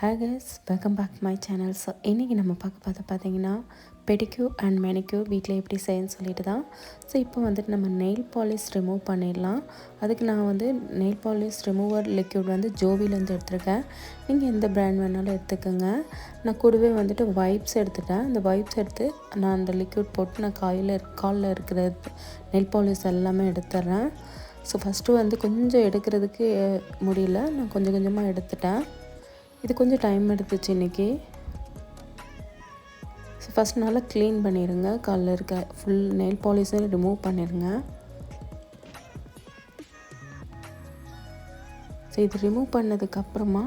Hi guys, welcome back to my channel. So இன்றைக்கி நம்ம பார்த்தீங்கன்னா பெடிக்யூர் அண்ட் மேனிக்யூர் வீட்டில் எப்படி செய்யணும்னு சொல்லிட்டு தான். ஸோ இப்போ வந்துட்டு நம்ம நெயில் பாலிஷ் ரிமூவ் பண்ணிடலாம். அதுக்கு நான் வந்து நெயில் பாலிஷ் ரிமூவர் லிக்யூட் வந்து ஜோவிலேருந்து எடுத்திருக்கேன். நீங்கள் எந்த பிராண்ட் வேணாலும் எடுத்துக்கோங்க. நான் கூடவே வந்துட்டு வைப்ஸ் எடுத்துட்டேன். அந்த வைப்ஸ் எடுத்து நான் அந்த லிக்யூட் போட்டு நான் காலில் இருக்கிற நெயில் பாலிஷ் எல்லாமே எடுத்துட்றேன். ஸோ ஃபஸ்ட்டு வந்து கொஞ்சம் எடுக்கிறதுக்கு முடியல, நான் கொஞ்சம் கொஞ்சமாக எடுத்துட்டேன். இது கொஞ்சம் டைம் எடுத்துச்சு இன்றைக்கி. ஸோ ஃபஸ்ட் நல்லா க்ளீன் பண்ணிடுங்க. காலில் இருக்க ஃபுல் நெயில் பாலிஷை ரிமூவ் பண்ணிடுங்க. ஸோ இது ரிமூவ் பண்ணதுக்கப்புறமா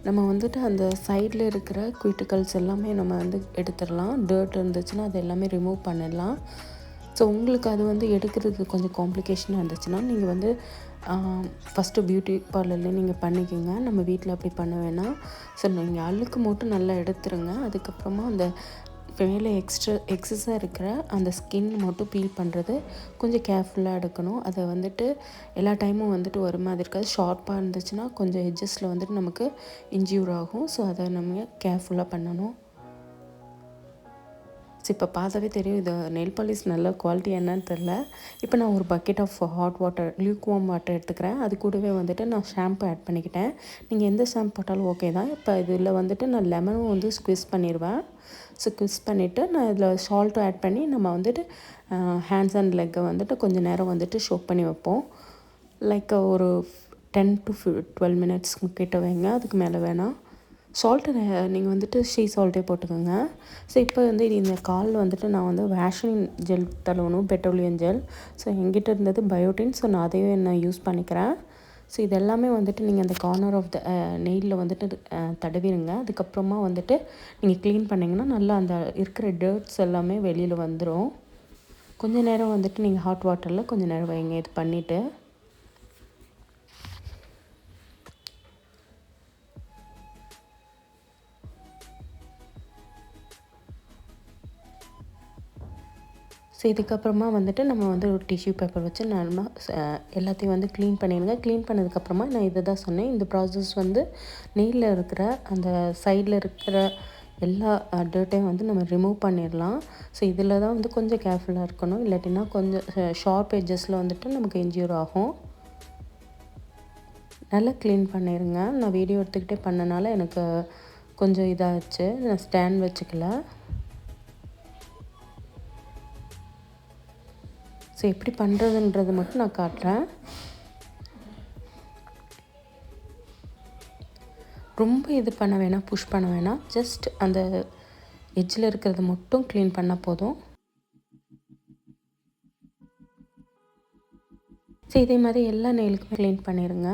நம்ம வந்துட்டு அந்த சைடில் இருக்கிற குயிட்டிகல்ஸ் எல்லாமே நம்ம வந்து எடுத்துடலாம். டர்ட் இருந்துச்சுன்னா அது எல்லாமே ரிமூவ் பண்ணிடலாம். ஸோ உங்களுக்கு அது வந்து எடுக்கிறதுக்கு கொஞ்சம் காம்ப்ளிகேஷனாக இருந்துச்சுன்னா நீங்கள் வந்து ஃபஸ்ட்டு பியூட்டி பார்லரில் நீங்கள் பண்ணிக்கோங்க. நம்ம வீட்டில் அப்படி பண்ண வேணாம். ஸோ நீங்கள் அழுக்கு மட்டும் நல்லா எடுத்துருங்க. அதுக்கப்புறமா அந்த மேலே எக்ஸஸாக இருக்கிற அந்த ஸ்கின் மட்டும் பீல் பண்ணுறது கொஞ்சம் கேர்ஃபுல்லாக எடுக்கணும். அதை வந்துட்டு எல்லா டைமும் வந்துட்டு ஒரு மாதிரி இருக்காது. ஷார்ப்பாக இருந்துச்சுன்னா கொஞ்சம் எட்ஜஸில் வந்துட்டு நமக்கு இன்ஜூர் ஆகும். ஸோ அதை நம்ம கேர்ஃபுல்லாக பண்ணணும். ஸோ இப்போ பார்த்தாவே தெரியும் இது நெயில் பாலிஷ் நல்ல குவாலிட்டி என்னன்னு தெரில. இப்போ நான் ஒரு bucket of hot water, lukewarm water எடுத்துக்கிறேன். அது கூடவே வந்துட்டு நான் ஷாம்பு ஆட் பண்ணிக்கிட்டேன். நீங்கள் எந்த ஷாம்பு போட்டாலும் ஓகே தான். இப்போ இதில் வந்துட்டு நான் லெமனும் வந்து ஸ்குவீஸ் பண்ணிடுவேன். ஸோ ஸ்குவீஸ் பண்ணிவிட்டு நான் இதில் சால்ட்டும் ஆட் பண்ணி நம்ம வந்துட்டு ஹேண்ட்ஸ் அண்ட் லெக்கை வந்துட்டு கொஞ்சம் நேரம் வந்துட்டு ஷோக் பண்ணி வைப்போம். லைக் ஒரு 10 to 12 மினிட்ஸ் கிட்ட வைங்க. அதுக்கு மேலே வேணாம். சால்ட்டு நீங்கள் வந்துட்டு சால்ட்டே போட்டுக்கோங்க. ஸோ இப்போ வந்து இந்த காலில் வந்துட்டு நான் வந்து வேஷ்லின் ஜெல் தடவணும், பெட்ரோலியம் ஜெல். ஸோ என்கிட்ட இருந்தது பயோட்டின். ஸோ நான் அதையே நான் யூஸ் பண்ணிக்கிறேன். ஸோ இது எல்லாமே வந்துட்டு நீங்கள் அந்த கார்னர் ஆஃப் த நெயிலில் வந்துட்டு தடவிடுங்க. அதுக்கப்புறமா வந்துட்டு நீங்கள் க்ளீன் பண்ணிங்கன்னா நல்லா அந்த இருக்கிற டர்ட்ஸ் எல்லாமே வெளியில் வந்துடும். கொஞ்சம் நேரம் வந்துட்டு நீங்கள் ஹாட் வாட்டரில் கொஞ்சம் நேரம் வைங்க. இது பண்ணிவிட்டு ஸோ இதுக்கப்புறமா வந்துட்டு நம்ம வந்து ஒரு டிஷ்யூ பேப்பர் வச்சு நார்மலாக எல்லாத்தையும் வந்து க்ளீன் பண்ணிடுங்க. க்ளீன் பண்ணதுக்கப்புறமா நான் இதை தான் சொன்னேன். இந்த ப்ராசஸ் வந்து நெயிலில் இருக்கிற அந்த சைடில் இருக்கிற எல்லா டர்ட்டையும் வந்து நம்ம ரிமூவ் பண்ணிடலாம். ஸோ இதில் தான் வந்து கொஞ்சம் கேர்ஃபுல்லாக இருக்கணும். இல்லாட்டினா கொஞ்சம் ஷார்ப் எட்ஜஸில் வந்துட்டு நமக்கு இன்ஜூர் ஆகும். நல்லா க்ளீன் பண்ணிடுங்க. நான் வீடியோ எடுத்துக்கிட்டே பண்ணனால எனக்கு கொஞ்சம் இதாகிடுச்சு. நான் ஸ்டாண்ட் வச்சுக்கல. ஸோ எப்படி பண்ணுறதுன்றது மட்டும் நான் காட்டுறேன். ரொம்ப இது பண்ண வேணாம், புஷ் பண்ண வேணாம். ஜஸ்ட் அந்த எட்ஜில் இருக்கிறத மட்டும் க்ளீன் பண்ணால் போதும். ஸோ இதே மாதிரி எல்லா நெயிலுக்குமே க்ளீன் பண்ணிடுங்க.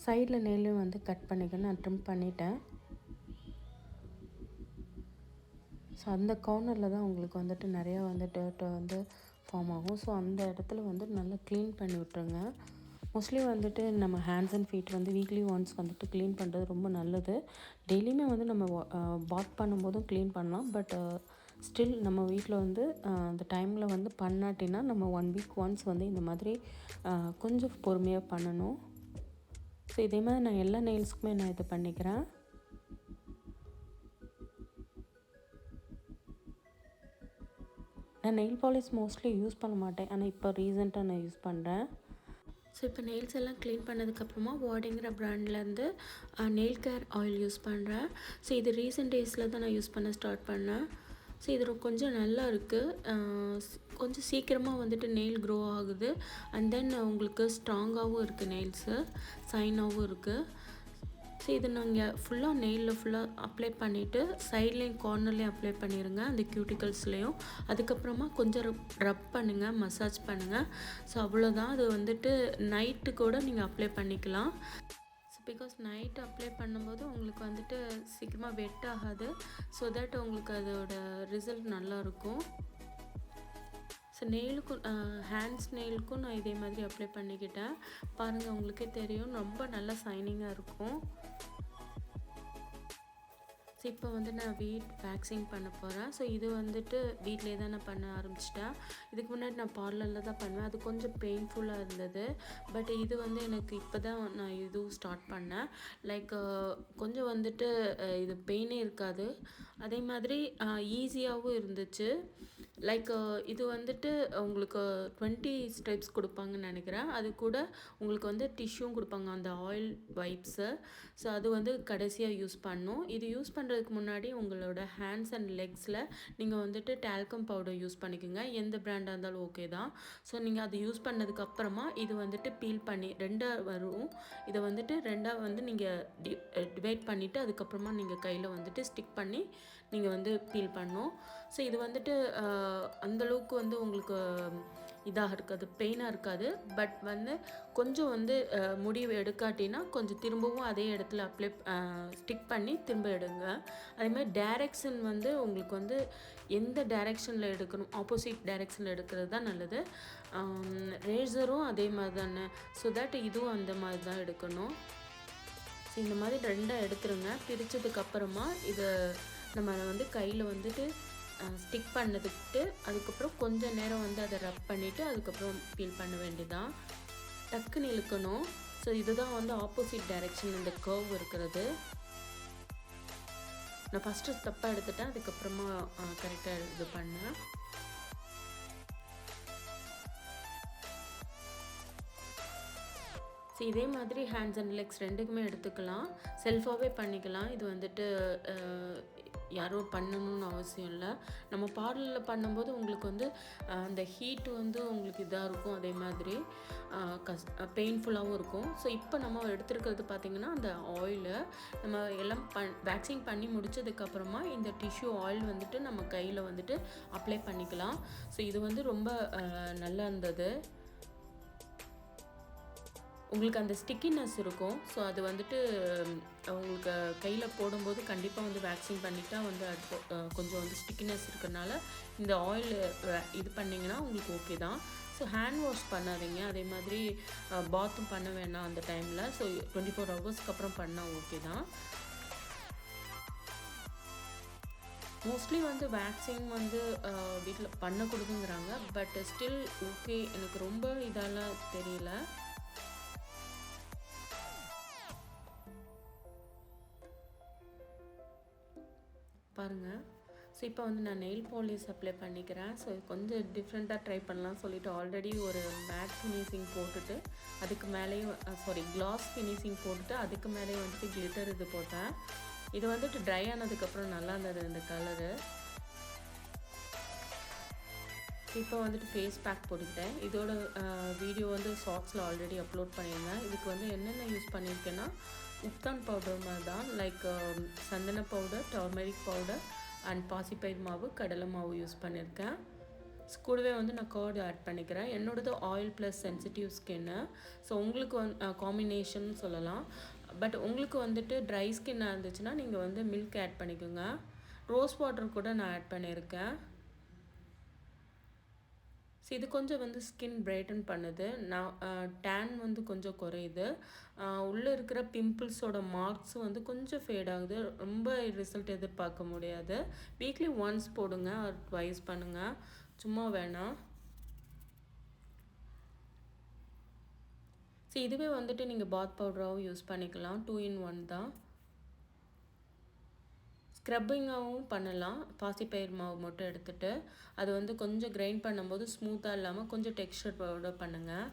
சைடில் நெயிலும் வந்து கட் பண்ணிக்கணும். நான் ட்ரிம் பண்ணிட்டேன். ஸோ அந்த கார்னரில் தான் உங்களுக்கு வந்துட்டு நிறையா வந்து டர்ட்டை வந்து ஃபார்ம் ஆகும். ஸோ அந்த இடத்துல வந்து நல்லா க்ளீன் பண்ணி விட்ருங்க. மோஸ்ட்லி வந்துட்டு நம்ம ஹேண்ட்ஸ் அண்ட் ஃபீட் வந்து வீக்லி ஒன்ஸ் வந்துட்டு க்ளீன் பண்ணுறது ரொம்ப நல்லது. டெய்லியுமே வந்து நம்ம பாத் பண்ணும்போதும் க்ளீன் பண்ணலாம். பட் ஸ்டில் நம்ம வீட்டில் வந்து அந்த டைமில் வந்து பண்ணாட்டினா நம்ம 1 வீக் ஒன்ஸ் வந்து இந்த மாதிரி கொஞ்சம் பொறுமையாக பண்ணணும். ஸோ இதே மாதிரி நான் எல்லா நெயில்ஸுக்குமே நான் இதை பண்ணிக்கிறேன். நான் நெயில் பாலிஷ் மோஸ்ட்லி யூஸ் பண்ண மாட்டேன். ஆனால் இப்போ ரீசெண்டாக நான் யூஸ் பண்ணுறேன். ஸோ இப்போ நெயில்ஸ் எல்லாம் க்ளீன் பண்ணதுக்கப்புறமா வார்டிங்கிற ப்ராண்ட்லேருந்து நெயில் கேர் ஆயில் யூஸ் பண்ணுறேன். ஸோ இது ரீசெண்ட் டேஸில் தான் நான் யூஸ் பண்ண ஸ்டார்ட் பண்ணேன். ஸோ இது கொஞ்சம் நல்லா இருக்குது. கொஞ்சம் சீக்கிரமாக வந்துட்டு நெயில் க்ரோ ஆகுது. அண்ட் தென் உங்களுக்கு ஸ்ட்ராங்காகவும் இருக்குது, நெயில்ஸு சைனாகவும் இருக்குது. ஸோ இது நாங்கள் ஃபுல்லாக நெயிலில் ஃபுல்லாக அப்ளை பண்ணிவிட்டு சைட்லேயும் கார்னர்லேயும் அப்ளை பண்ணிடுங்க, அந்த க்யூட்டிகல்ஸ்லேயும். அதுக்கப்புறமா கொஞ்சம் ரப் பண்ணுங்கள், மசாஜ் பண்ணுங்கள். ஸோ அவ்வளோதான். அது வந்துட்டு நைட்டு கூட நீங்கள் அப்ளை பண்ணிக்கலாம். ஸோ பிகாஸ் நைட்டு அப்ளை பண்ணும்போது உங்களுக்கு வந்துட்டு சீக்கிரமாக வெட் ஆகாது. ஸோ தட் உங்களுக்கு அதோட ரிசல்ட் நல்லாயிருக்கும். ஸோ நெயிலுக்கும் ஹேண்ட்ஸ் நெயிலுக்கும் நான் இதே மாதிரி அப்ளை பண்ணிக்கிட்டேன். பாருங்கள், உங்களுக்கே தெரியும் ரொம்ப நல்லா ஷைனிங்காக இருக்கும். ஸோ இப்போ வந்து நான் வீட் வேக்சிங் பண்ண போகிறேன். ஸோ இது வந்துட்டு வீட்டிலே தான் நான் பண்ண ஆரம்பிச்சிட்டேன். இதுக்கு முன்னாடி நான் பார்லரில் தான் பண்ணுவேன். அது கொஞ்சம் பெயின்ஃபுல்லாக இருந்தது. பட் இது வந்து எனக்கு இப்போ தான் நான் இதுவும் ஸ்டார்ட் பண்ணேன். லைக் கொஞ்சம் வந்துட்டு இது பெயினே இருக்காது. அதே மாதிரி ஈஸியாகவும் இருந்துச்சு. லைக் இது வந்துட்டு உங்களுக்கு 20 ஸ்டெப்ஸ் கொடுப்பாங்கன்னு நினைக்கிறேன். அது கூட உங்களுக்கு வந்து டிஷ்யூவும் கொடுப்பாங்க, அந்த ஆயில் வைப்ஸு. ஸோ அது வந்து கடைசியாக யூஸ் பண்ணணும். இது யூஸ் பண்ணுறதுக்கு முன்னாடி உங்களோட ஹேண்ட்ஸ் அண்ட் லெக்ஸில் நீங்கள் வந்துட்டு டால்கம் பவுடர் யூஸ் பண்ணிக்கோங்க. எந்த பிராண்டாக இருந்தாலும் ஓகே தான். ஸோ நீங்கள் அது யூஸ் பண்ணதுக்கப்புறமா இது வந்துட்டு பீல் பண்ணி 2ஆக வரும். இதை வந்துட்டு 2ஆக வந்து நீங்கள் டிவைட் பண்ணிவிட்டு அதுக்கப்புறமா நீங்கள் கையில் வந்துட்டு ஸ்டிக் பண்ணி நீங்கள் வந்து பீல் பண்ணணும். ஸோ இது வந்துட்டு அந்தளவுக்கு வந்து உங்களுக்கு இதாக இருக்காது, பெயினாக இருக்காது. பட் வந்து கொஞ்சம் வந்து முடிவு எடுக்காட்டினா கொஞ்சம் திரும்பவும் அதே இடத்துல ஸ்டிக் பண்ணி திரும்ப எடுங்க. அதேமாதிரி டைரெக்ஷன் வந்து உங்களுக்கு வந்து எந்த டைரெக்ஷனில் எடுக்கணும், ஆப்போசிட் டைரெக்ஷனில் எடுக்கிறது தான் நல்லது. ரேசரும் அதே மாதிரி தானே. ஸோ தட் இதுவும் அந்த மாதிரி தான் எடுக்கணும். ஸோ இந்த மாதிரி 2ஆக எடுத்துருங்க. பிரித்ததுக்கப்புறமா இதை நம்ம வந்து கையில் வந்துட்டு ஸ்டிக் பண்ணதுக்கிட்டு அதுக்கப்புறம் கொஞ்சம் நேரம் வந்து அதை ரப் பண்ணிவிட்டு அதுக்கப்புறம் பீல் பண்ண வேண்டியதான். டக்குன்னு இழுக்கணும். ஸோ இதுதான் வந்து ஆப்போசிட் டைரெக்ஷன் இந்த கர்வ் இருக்கிறது. நான் ஃபஸ்ட்டு தப்பாக எடுத்துட்டேன், அதுக்கப்புறமா கரெக்டாக இது பண்ணேன். ஸோ இதே மாதிரி ஹேண்ட்ஸ் அண்ட் லெக்ஸ் 2க்குமே எடுத்துக்கலாம். செல்ஃபாகவே பண்ணிக்கலாம். இது வந்துட்டு யாரோ பண்ணணும்னு அவசியம் இல்லை. நம்ம பார்லரில் பண்ணும்போது உங்களுக்கு வந்து அந்த ஹீட் வந்து உங்களுக்கு இதாக இருக்கும். அதே மாதிரி பெயின்ஃபுல்லாகவும் இருக்கும். ஸோ இப்போ நம்ம எடுத்துருக்கிறது பார்த்திங்கன்னா அந்த ஆயிலை நம்ம எல்லாம் வேக்சிங் பண்ணி முடித்ததுக்கப்புறமா இந்த டிஷ்யூ ஆயில் வந்துட்டு நம்ம கையில் வந்துட்டு அப்ளை பண்ணிக்கலாம். ஸோ இது வந்து ரொம்ப நல்லா இருந்தது. உங்களுக்கு அந்த ஸ்டிக்கினஸ் இருக்கும். ஸோ அது வந்துட்டு உங்களுக்கு கையில் போடும்போது கண்டிப்பாக வந்து வேக்சின் பண்ணிட்டா வந்து அது கொஞ்சம் வந்து ஸ்டிக்கினஸ் இருக்கிறனால இந்த ஆயில் இது பண்ணிங்கன்னா உங்களுக்கு ஓகே தான். ஸோ ஹேண்ட் வாஷ் பண்ணாதீங்க. அதே மாதிரி பாத்தும் பண்ண வேணாம் அந்த டைமில். ஸோ 24 ஹவர்ஸ்க்கு அப்புறம் பண்ணால் ஓகே தான். மோஸ்ட்லி வந்து வேக்சின் வந்து வீட்டில் பண்ணக்கூடாதுங்கிறாங்க. பட் ஸ்டில் ஓகே, எனக்கு ரொம்ப இதெல்லாம் தெரியல. பாருங்கள். ஸோ இப்போ வந்து நான் நெயில் பாலிஷ் அப்ளை பண்ணிக்கிறேன். ஸோ கொஞ்சம் டிஃப்ரெண்ட்டாக ட்ரை பண்ணலாம் சொல்லிவிட்டு ஆல்ரெடி ஒரு மேட் ஃபினிஷிங் போட்டுட்டு அதுக்கு மேலேயும் கிளாஸ் ஃபினிஷிங் போட்டுட்டு அதுக்கு மேலேயே வந்துட்டு கிளிட்டர் இது போட்டேன். இது வந்துட்டு ட்ரை ஆனதுக்கப்புறம் நல்லா இருந்தது இந்த கலரு. இப்போ வந்துட்டு ஃபேஸ் பேக் போட்டுக்கிட்டேன். இதோட வீடியோ வந்து ஷார்ட்ஸில் ஆல்ரெடி அப்லோட் பண்ணியிருந்தேன். இதுக்கு வந்து என்னென்ன யூஸ் பண்ணியிருக்கேன்னா உப்தான் பவுடர் மாதிரி தான். லைக் சந்தன பவுடர், டர்மரிக் பவுடர் அண்ட் பாசிப்பயிர் மாவு, கடலை மாவு யூஸ் பண்ணியிருக்கேன். கூடவே வந்து நான் கர்டு ஆட் பண்ணிக்கிறேன். என்னோடது oil plus sensitive skin. So உங்களுக்கு காம்பினேஷன் சொல்லலாம். பட் உங்களுக்கு வந்துட்டு ட்ரை ஸ்கின்னாக இருந்துச்சுன்னா நீங்கள் வந்து மில்க் ஆட் பண்ணிக்கோங்க. ரோஸ் வாட்டர் கூட நான் ஆட் பண்ணியிருக்கேன். ஸோ இது கொஞ்சம் வந்து ஸ்கின் பிரைட்டன் பண்ணுது. டேன் வந்து கொஞ்சம் குறையுது. உள்ளே இருக்கிற பிம்பிள்ஸோட மார்க்ஸும் வந்து கொஞ்சம் ஃபேட் ஆகுது. ரொம்ப ரிசல்ட் எதிர்பார்க்க முடியாது. வீக்லி ஒன்ஸ் போடுங்க, ஆர் ட்வைஸ் பண்ணுங்கள், சும்மா வேணாம். ஸோ இதுவே வந்துட்டு நீங்கள் பாத் பவுடராகவும் யூஸ் பண்ணிக்கலாம். 2 in 1 தான். ஸ்க்ரப்பிங்காகவும் பண்ணலாம். பாசிப்பயிர் மாவு மட்டும் எடுத்துகிட்டு அது வந்து கொஞ்சம் கிரைண்ட் பண்ணும்போது ஸ்மூத்தாக இல்லாமல் கொஞ்சம் டெக்ஸ்சர் பவுடர் பண்ணுங்கள்.